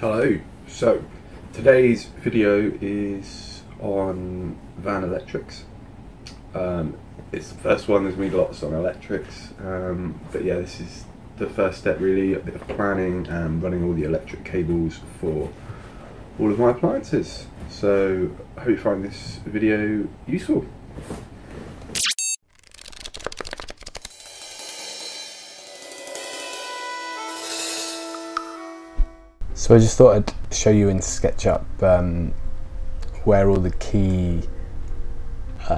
Hello, so today's video is on van electrics. It's the first one, there's going to be lots on electrics, but yeah, this is the first step really, a bit of planning and running all the electric cables for all of my appliances. So I hope you find this video useful. So I just thought I'd show you in Sketchup where all the key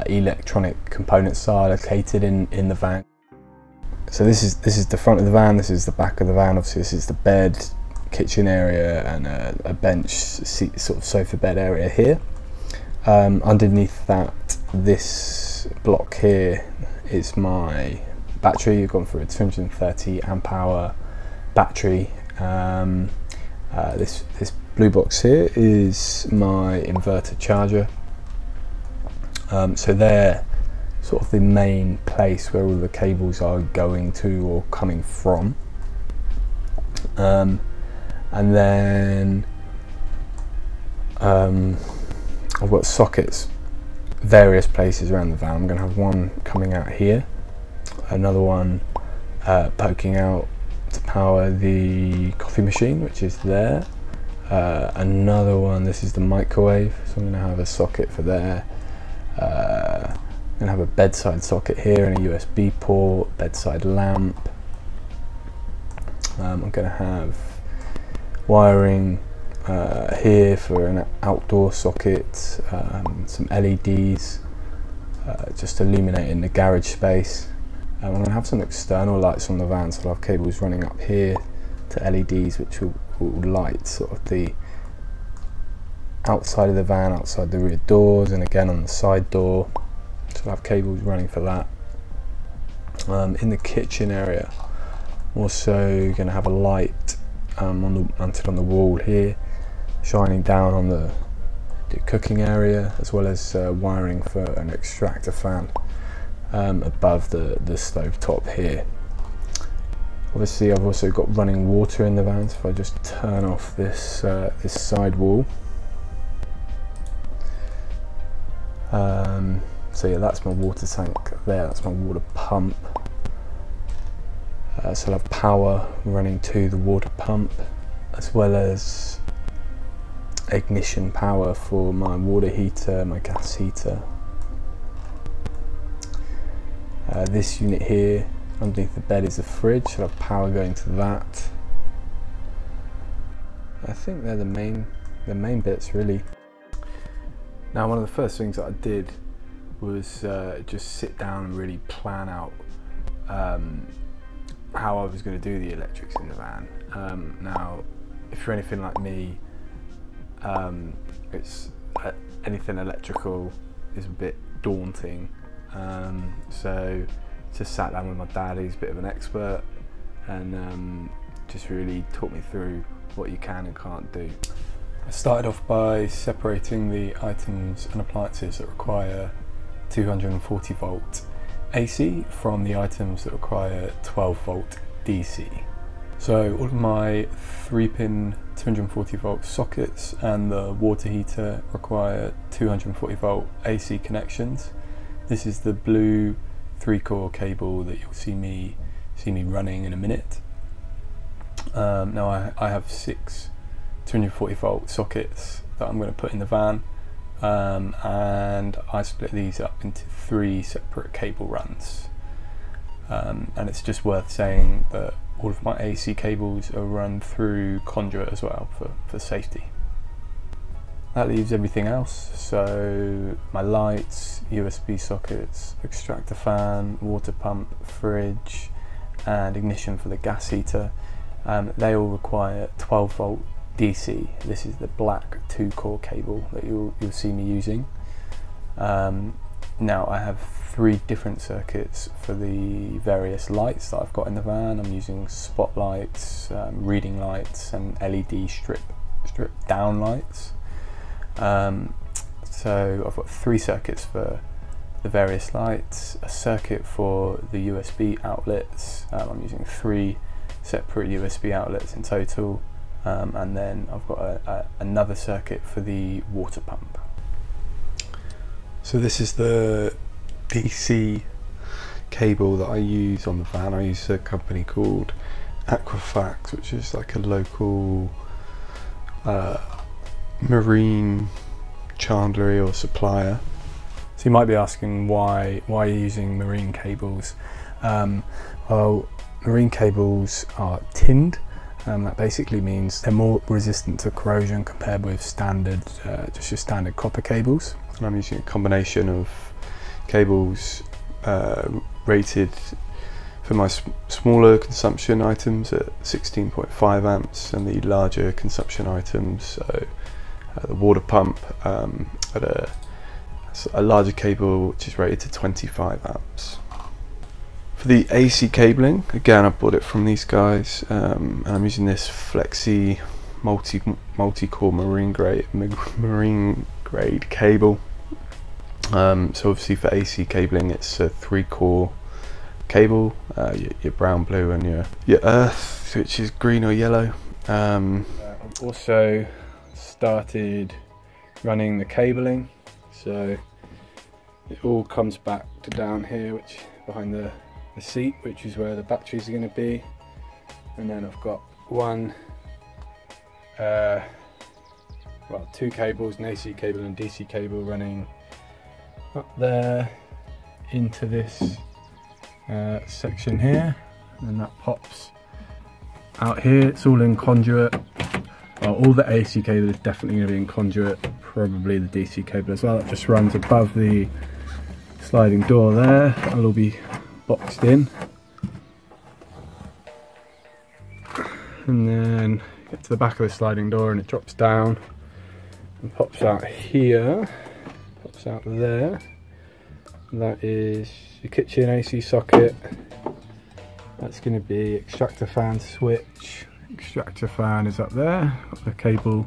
electronic components are located in the van. So this is the front of the van, this is the back of the van, obviously this is the bed, kitchen area and a bench, seat, sort of sofa bed area here. Underneath that, this block here is my battery. You've gone for a 230 amp hour battery. This blue box here is my inverter charger. So they're sort of the main place where all the cables are going to or coming from. And then I've got sockets various places around the van. I'm going to have one coming out here, another one poking out to power the coffee machine, which is there, another one, this is the microwave, so I'm going to have a socket for there. I'm going to have a bedside socket here and a USB port, bedside lamp. I'm going to have wiring here for an outdoor socket, some LEDs just illuminating the garage space. I'm going to have some external lights on the van, so I'll have cables running up here to LEDs which will light sort of the outside of the van, outside the rear doors, and again on the side door, so I'll have cables running for that. In the kitchen area, I'm also going to have a light mounted on the wall here, shining down on the cooking area, as well as wiring for an extractor fan above the stove top here. Obviously I've also got running water in the van, so if I just turn off this this side wall, so yeah, that's my water tank there, that's my water pump. So I'll have power running to the water pump, as well as ignition power for my water heater, my gas heater. This unit here underneath the bed is the fridge, so I'll have power going to that. I think they're the main bits really. Now, one of the first things that I did was just sit down and really plan out how I was going to do the electrics in the van. Now, if you're anything like me, it's anything electrical is a bit daunting. So just sat down with my dad, he's a bit of an expert, and just really talked me through what you can and can't do. I started off by separating the items and appliances that require 240 volt AC from the items that require 12 volt DC. So all of my 3-pin 240 volt sockets and the water heater require 240 volt AC connections. This is the blue 3-core cable that you'll see me running in a minute. Now I have 6 240 volt sockets that I'm going to put in the van, and I split these up into 3 separate cable runs. And it's just worth saying that all of my AC cables are run through conduit as well for safety. That leaves everything else, so my lights, USB sockets, extractor fan, water pump, fridge and ignition for the gas heater. They all require 12 volt DC. This is the black 2-core cable that you'll see me using. Now I have 3 different circuits for the various lights that I've got in the van. I'm using spotlights, reading lights and LED strip down lights. So I've got 3 circuits for the various lights, a circuit for the USB outlets. I'm using 3 separate USB outlets in total, and then I've got another circuit for the water pump. So this is the DC cable that I use on the van. I use a company called Aquafax, which is like a local marine chandlery or supplier. So you might be asking why you're using marine cables. Well, marine cables are tinned. That basically means they're more resistant to corrosion compared with standard, just your standard copper cables. And I'm using a combination of cables rated for my smaller consumption items at 16.5 amps and the larger consumption items, so the water pump at a larger cable which is rated to 25 amps. For the AC cabling, again I bought it from these guys, and I'm using this Flexi multi-core marine grade cable. So obviously for AC cabling it's a 3-core cable, your brown, blue and your earth, which is green or yellow. I've also started running the cabling, so it all comes back to down here, which behind the seat, which is where the batteries are going to be. And then I've got two cables, an AC cable and a DC cable running up there into this section here, and then that pops out here. It's all in conduit. All the AC cable is definitely going to be in conduit, probably the DC cable as well. It just runs above the sliding door there. It'll all be boxed in, and then get to the back of the sliding door and it drops down and pops out here, pops out there. And that is your kitchen AC socket. That's going to be extractor fan switch. Extractor fan is up there. Got the cable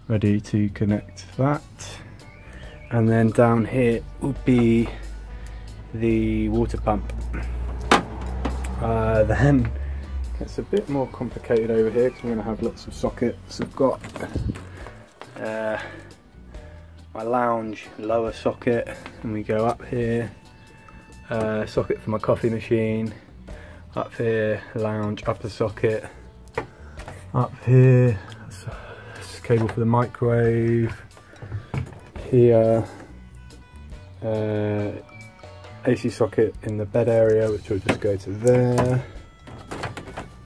ready to connect that. And then down here will be the water pump. Then it's a bit more complicated over here because I'm going to have lots of sockets. I've got my lounge lower socket, and we go up here, socket for my coffee machine, up here lounge upper socket, up here it's cable for the microwave, here AC socket in the bed area, which will just go to there,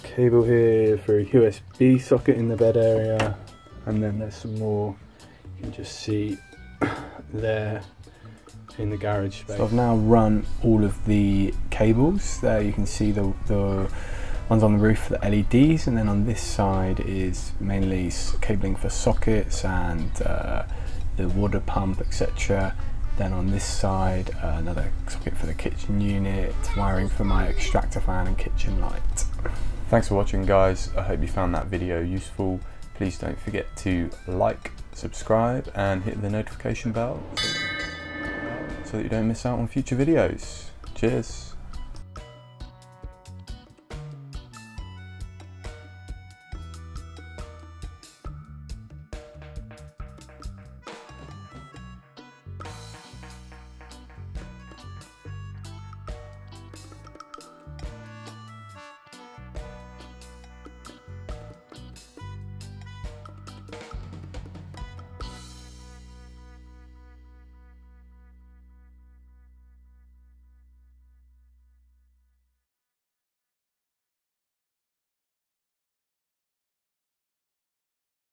cable here for a USB socket in the bed area, and then there's some more you can just see there in the garage space. So I've now run all of the cables. There you can see the ones on the roof for the LEDs, and then on this side is mainly cabling for sockets and the water pump, etc. Then on this side another socket for the kitchen unit, wiring for my extractor fan and kitchen light. Thanks for watching guys, I hope you found that video useful. Please don't forget to like, subscribe and hit the notification bell so that you don't miss out on future videos. Cheers!